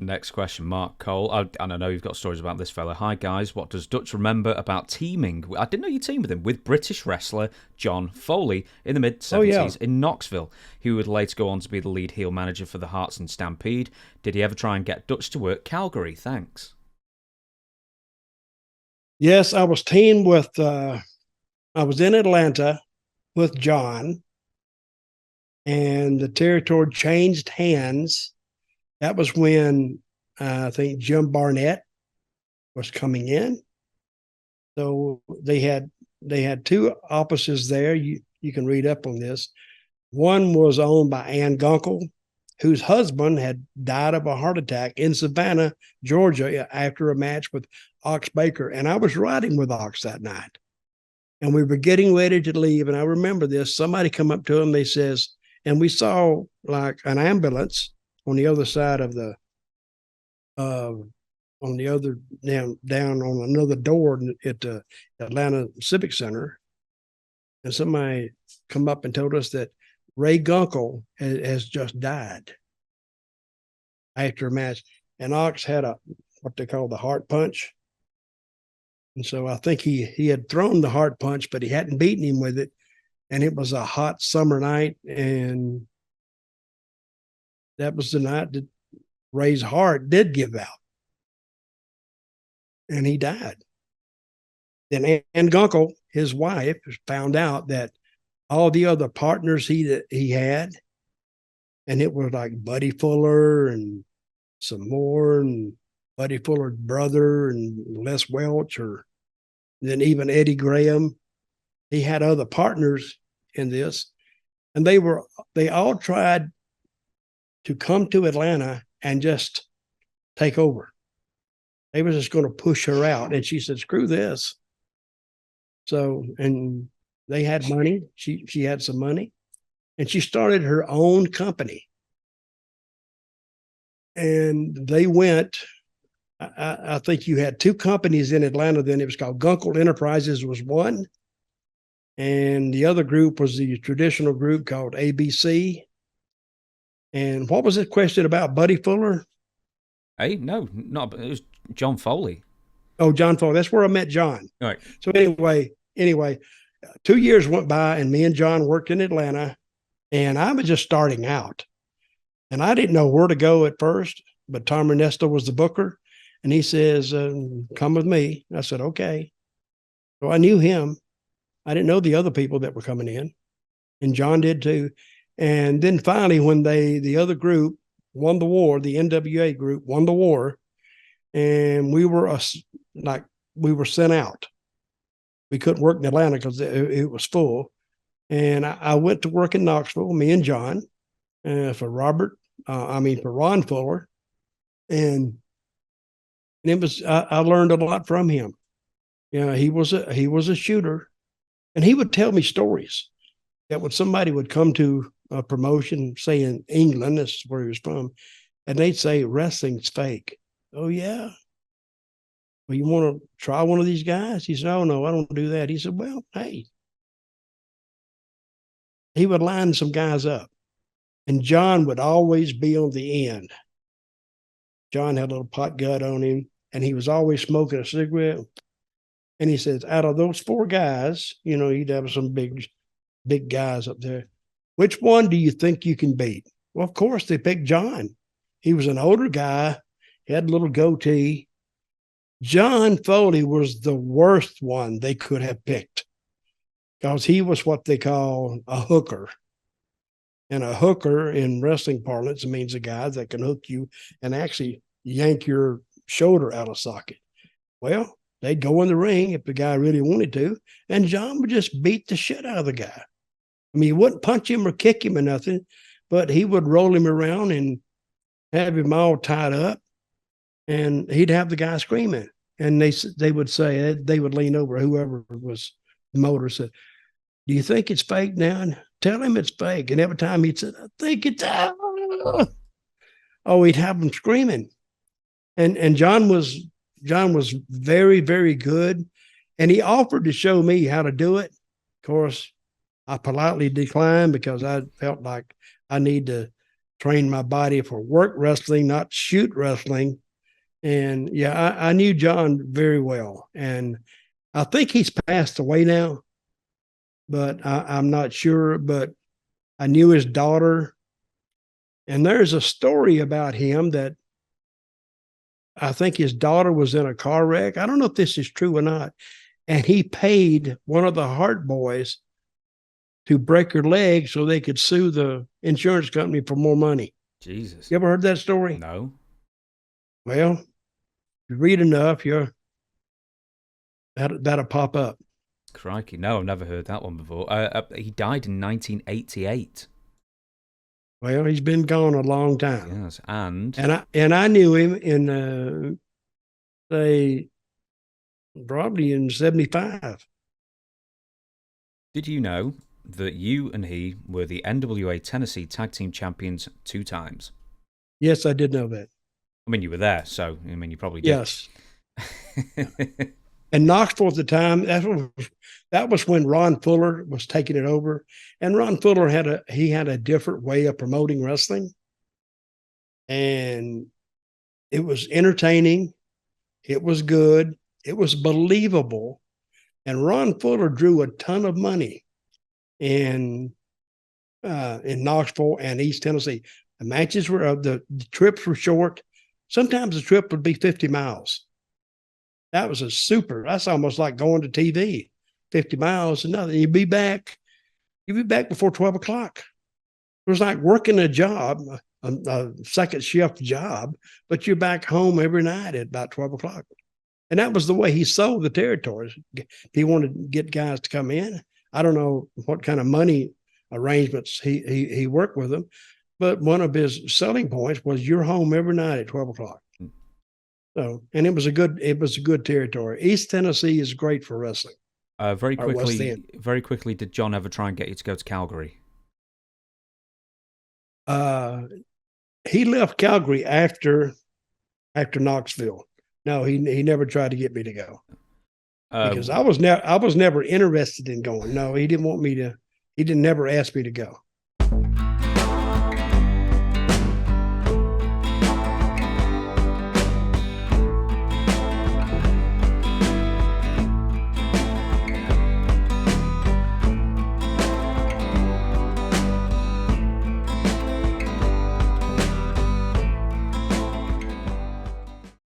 Next question, Mark Cole. And I know you've got stories about this fella. Hi, guys. What does Dutch remember about teaming? I didn't know you teamed with him, with British wrestler John Foley in the mid 70s in Knoxville. He would later go on to be the lead heel manager for the Hearts and Stampede. Did he ever try and get Dutch to work Calgary? Thanks. Yes, I was teamed with, I was in Atlanta with John, and the territory changed hands. That was when I think Jim Barnett was coming in. So they had two offices there. You can read up on this. One was owned by Ann Gunkel, whose husband had died of a heart attack in Savannah, Georgia, after a match with Ox Baker. And I was riding with Ox that night. And we were getting ready to leave. And I remember this. Somebody come up to him, they says, and we saw like an ambulance on the other side of the, on the other, down on another door at the Atlanta Civic Center. And somebody come up and told us that Ray Gunkel has just died after a match. And Ox had what they call the heart punch. And so I think he had thrown the heart punch, but he hadn't beaten him with it. And it was a hot summer night. And that was the night that Ray's heart did give out. And he died. Then Ann Gunkel, his wife, found out that all the other partners he had, and it was like Buddy Fuller and some more, and Buddy Fuller's brother and Les Welch, or then even Eddie Graham. He had other partners in this, and they all tried to come to Atlanta and just take over. They was just going to push her out, and she said, "Screw this." So, and they had money. She had some money, and she started her own company. And they went. I think you had two companies in Atlanta then. It was called Gunkel Enterprises was one, and the other group was the traditional group called ABC. And what was the question about Buddy Fuller? Hey, no, not it was John Foley. Oh, John Foley. That's where I met John. All right. So anyway, 2 years went by, and me and John worked in Atlanta, and I was just starting out, and I didn't know where to go at first. But Tom Ernesto was the booker, and he says, "Come with me." I said, "Okay." So I knew him. I didn't know the other people that were coming in, and John did too. And then finally, when the other group won the war, the NWA group won the war, and we were sent out. We couldn't work in Atlanta because it was full. And I went to work in Knoxville, me and John, for Ron Fuller. And it was, I learned a lot from him. You know, he was a shooter, and he would tell me stories that when somebody would come to a promotion, say in England, this is where he was from, and they'd say, "Wrestling's fake." "Oh, yeah. Well, you want to try one of these guys?" He said, "Oh, no, I don't do that." He said, "Well, hey." He would line some guys up, and John would always be on the end. John had a little pot gut on him, and he was always smoking a cigarette. And he says, out of those four guys, you know, you'd have some big guys up there. Which one do you think you can beat? Well, of course, they picked John. He was an older guy. He had a little goatee. John Foley was the worst one they could have picked because he was what they call a hooker. And a hooker in wrestling parlance means a guy that can hook you and actually yank your shoulder out of socket. Well, they'd go in the ring if the guy really wanted to, and John would just beat the shit out of the guy. I mean, he wouldn't punch him or kick him or nothing, but he would roll him around and have him all tied up, and he'd have the guy screaming. And they would say, they would lean over, whoever was the motor said, "Do you think it's fake now?" And tell him it's fake. And every time he'd say, "I think it's," oh, he'd have them screaming. And John was very, very good. And he offered to show me how to do it. Of course, I politely declined because I felt like I need to train my body for work wrestling, not shoot wrestling. And yeah, I knew John very well. And I think he's passed away now, but I'm not sure. But I knew his daughter. And there's a story about him that I think his daughter was in a car wreck. I don't know if this is true or not. And he paid one of the Hart boys to break her leg so they could sue the insurance company for more money. Jesus. You ever heard that story? No. Well, if you read enough, that'll pop up. Crikey. No, I've never heard that one before. He died in 1988. Well, he's been gone a long time. Yes, and I knew him in say probably in 75. Did you know that you and he were the NWA Tennessee Tag Team Champions 2 times? Yes, I did know that. I mean, you were there, so I mean, you probably did. Yes. And Knoxville at the time, that was when Ron Fuller was taking it over, and Ron Fuller had a different way of promoting wrestling, and it was entertaining, it was good, it was believable, and Ron Fuller drew a ton of money in Knoxville and East Tennessee. The matches were the trips were short. Sometimes the trip would be 50 miles. That was that's almost like going to TV, 50 miles and nothing. You'd be back before 12 o'clock. It was like working a job, a second shift job, but you're back home every night at about 12 o'clock. And that was the way he sold the territories. He wanted to get guys to come in. I don't know what kind of money arrangements he worked with them, but one of his selling points was you're home every night at 12 o'clock. So, and it was a good territory. East Tennessee is great for wrestling. Very quickly, did John ever try and get you to go to Calgary? He left Calgary after Knoxville. No, he never tried to get me to go because I was never interested in going. No, he didn't want me to. He didn't never ask me to go.